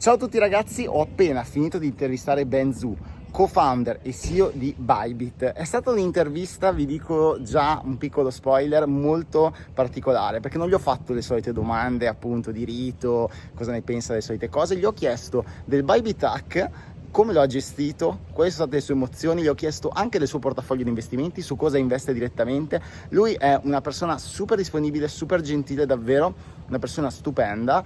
Ciao a tutti ragazzi, ho appena finito di intervistare Zhou, co-founder e CEO di Bybit. È stata un'intervista, vi dico già un piccolo spoiler, molto particolare, perché non gli ho fatto le solite domande appunto di rito, cosa ne pensa delle solite cose, gli ho chiesto del Bybit hack, come lo ha gestito, quali sono state le sue emozioni, gli ho chiesto anche del suo portafoglio di investimenti, su cosa investe direttamente. Lui è una persona super disponibile, super gentile davvero, una persona stupenda.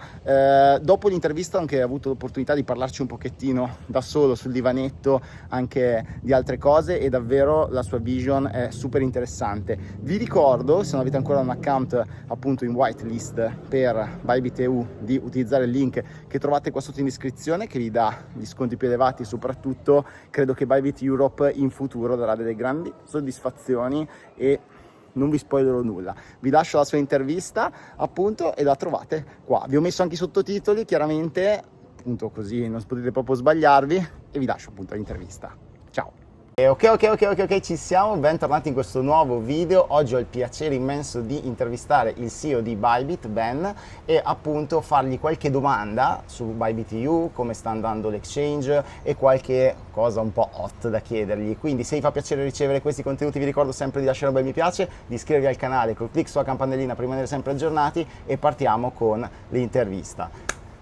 Dopo l'intervista ho anche avuto l'opportunità di parlarci un pochettino da solo sul divanetto anche di altre cose e davvero la sua vision è super interessante. Vi ricordo, se non avete ancora un account appunto in whitelist per Bybit EU, di utilizzare il link che trovate qua sotto in descrizione, che vi dà gli sconti più elevati e soprattutto credo che Bybit Europe in futuro darà delle grandi soddisfazioni e non vi spoilerò nulla. Vi lascio la sua intervista appunto e la trovate qua. Vi ho messo anche i sottotitoli chiaramente, appunto così non potete proprio sbagliarvi, e vi lascio appunto l'intervista. Ciao! Ok, ci siamo, bentornati in questo nuovo video. Oggi ho il piacere immenso di intervistare il CEO di Bybit, Ben, e appunto fargli qualche domanda su Bybit EU, come sta andando l'exchange e qualche cosa un po' hot da chiedergli. Quindi se vi fa piacere ricevere questi contenuti vi ricordo sempre di lasciare un bel mi piace, di iscrivervi al canale col click sulla campanellina per rimanere sempre aggiornati e partiamo con l'intervista.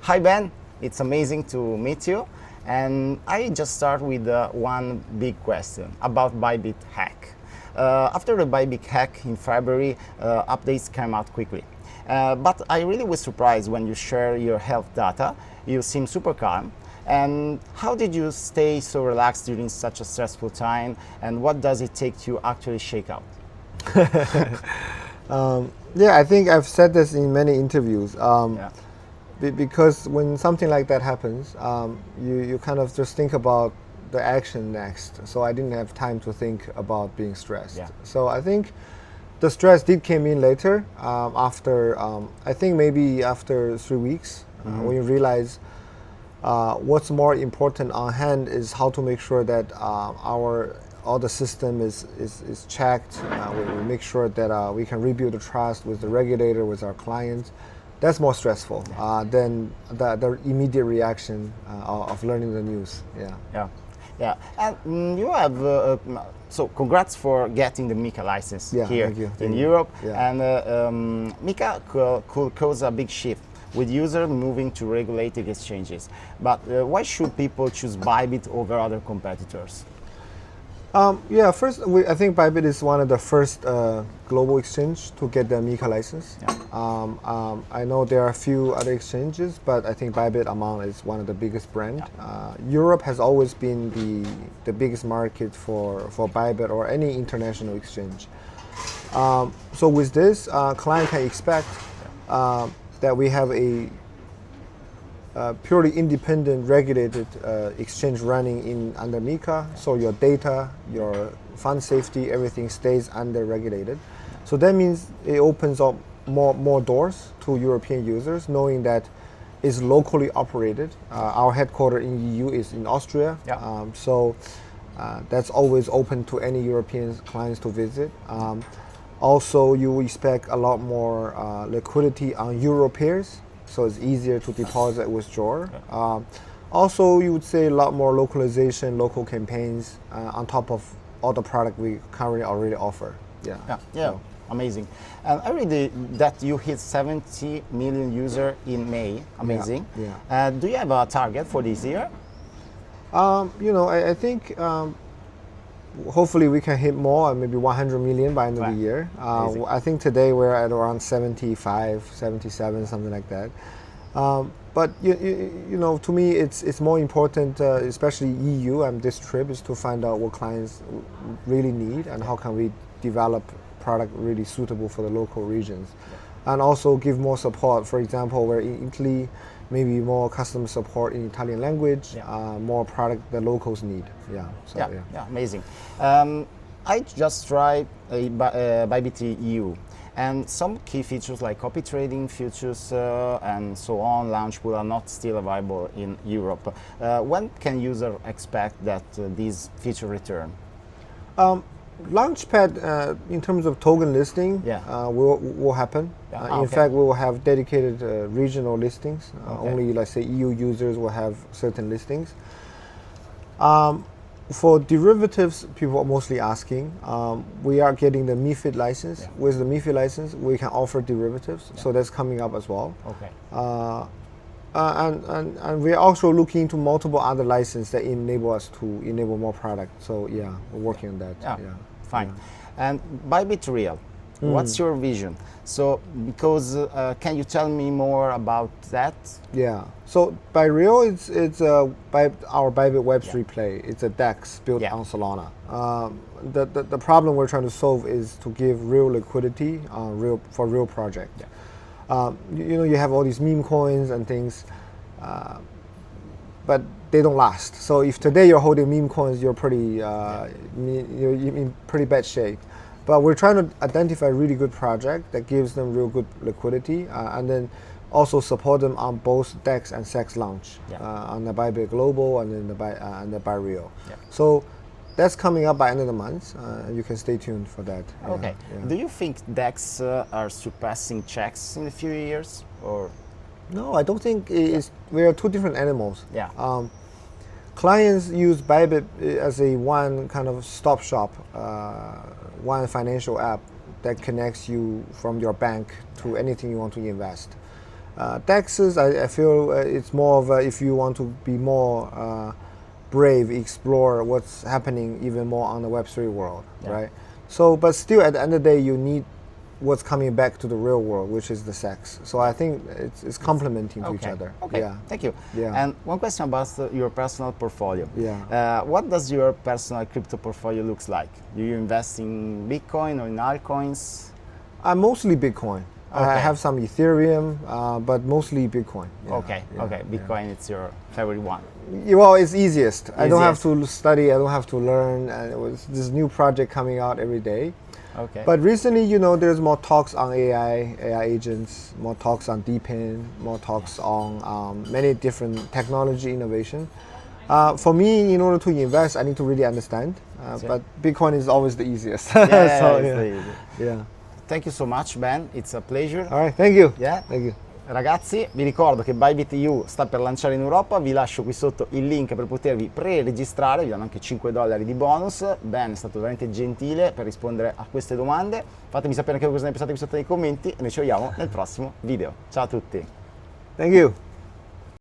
Hi Ben, it's amazing to meet you. And I just start with one big question about Bybit hack. After the Bybit hack in February, updates came out quickly. But I really was surprised when you share your health data. You seem super calm. And how did you stay so relaxed during such a stressful time? And what does it take to actually shake out? Yeah, I think I've said this in many interviews. Because when something like that happens, you kind of just think about the action next. So I didn't have time to think about being stressed. Yeah. So I think the stress did came in later, after, I think maybe after 3 weeks, when you realize what's more important on hand is how to make sure that all the system is checked. We make sure that we can rebuild the trust with the regulator, with our clients. That's more stressful than the immediate reaction of learning the news. Yeah. And you have so congrats for getting the MiCA license here thank you. in Europe. Yeah. And MiCA could cause a big shift with users moving to regulated exchanges. But why should people choose Bybit over other competitors? First, I think Bybit is one of the first global exchange to get the MiCA license. Yeah. I know there are a few other exchanges, but I think Bybit among is one of the biggest brand. Yeah. Europe has always been the biggest market for Bybit or any international exchange. So with this, client can expect that we have a purely independent regulated exchange running under MiCA, so your data, your fund safety, everything stays under regulated. So that means it opens up more doors to European users, knowing that it's locally operated. Our headquarters in EU is in Austria, so that's always open to any European clients to visit. Also, you expect a lot more liquidity on Euro pairs, so it's easier to deposit and withdraw. Also, you would say a lot more localization, local campaigns on top of all the product we currently already offer. Yeah. So. Amazing. And I read that you hit 70 million users in May. Amazing. Yeah. Do you have a target for this year? I think hopefully we can hit more, maybe 100 million by end of the year. I think today we're at around 75, 77, something like that. But to me, it's more important, especially EU and this trip, is to find out what clients really need and how can we develop product really suitable for the local regions, and also give more support. For example, where in Italy, maybe more customer support in Italian language, more product the locals need. Amazing. I just tried Bybit EU, and some key features like copy trading, futures, and so on, launch pool are not still available in Europe. When can users expect that these features return? Launchpad, in terms of token listing, will happen. In fact, we will have dedicated regional listings. Only, let's say, EU users will have certain listings. For derivatives, people are mostly asking. We are getting the MiFID license. With the MiFID license, we can offer derivatives. So that's coming up as well. And we're also looking into multiple other licenses that enable us to enable more product. So yeah, we're working on that. Fine. And Bybit Real, what's your vision? So because can you tell me more about that? Yeah. So by Real, it's our Bybit Web3 play. It's a DEX built on Solana. The problem we're trying to solve is to give real liquidity for real project. You have all these meme coins and things, but they don't last. So if today you're holding meme coins, you're pretty you're in pretty bad shape. But we're trying to identify a really good project that gives them real good liquidity, and then also support them on both DEX and SEX launch, on the Bybit Global and then the Real. So that's coming up by end of the month. You can stay tuned for that. Do you think DEX are surpassing checks in a few years, or? No, I don't think we are two different animals. Clients use Bybit as a one kind of stop shop, one financial app that connects you from your bank to anything you want to invest. DEXs, I feel it's more of if you want to be more brave, explore what's happening even more on the Web3 world, right? So, but still at the end of the day, you need what's coming back to the real world, which is the SEX. So I think it's complementing to each other. Thank you. And one question about your personal portfolio. What does your personal crypto portfolio looks like? Do you invest in Bitcoin or in altcoins? Mostly Bitcoin. I have some Ethereum, but mostly Bitcoin. Bitcoin, it's your favorite one. Well, it's easiest. I don't have to study. I don't have to learn. And it was this new project coming out every day. But recently, there's more talks on AI agents, more talks on DeepIn, more talks on many different technology innovation. For me, in order to invest, I need to really understand. But Bitcoin is always the easiest. Thank you so much, Ben. It's a pleasure. All right, thank you. Thank you. Ragazzi, vi ricordo che Bybit EU sta per lanciare in Europa, vi lascio qui sotto il link per potervi pre-registrare, vi danno anche $5 di bonus. Ben è stato veramente gentile per rispondere a queste domande. Fatemi sapere anche cosa ne pensate qui sotto nei commenti e noi ci vediamo nel prossimo video. Ciao a tutti. Thank you.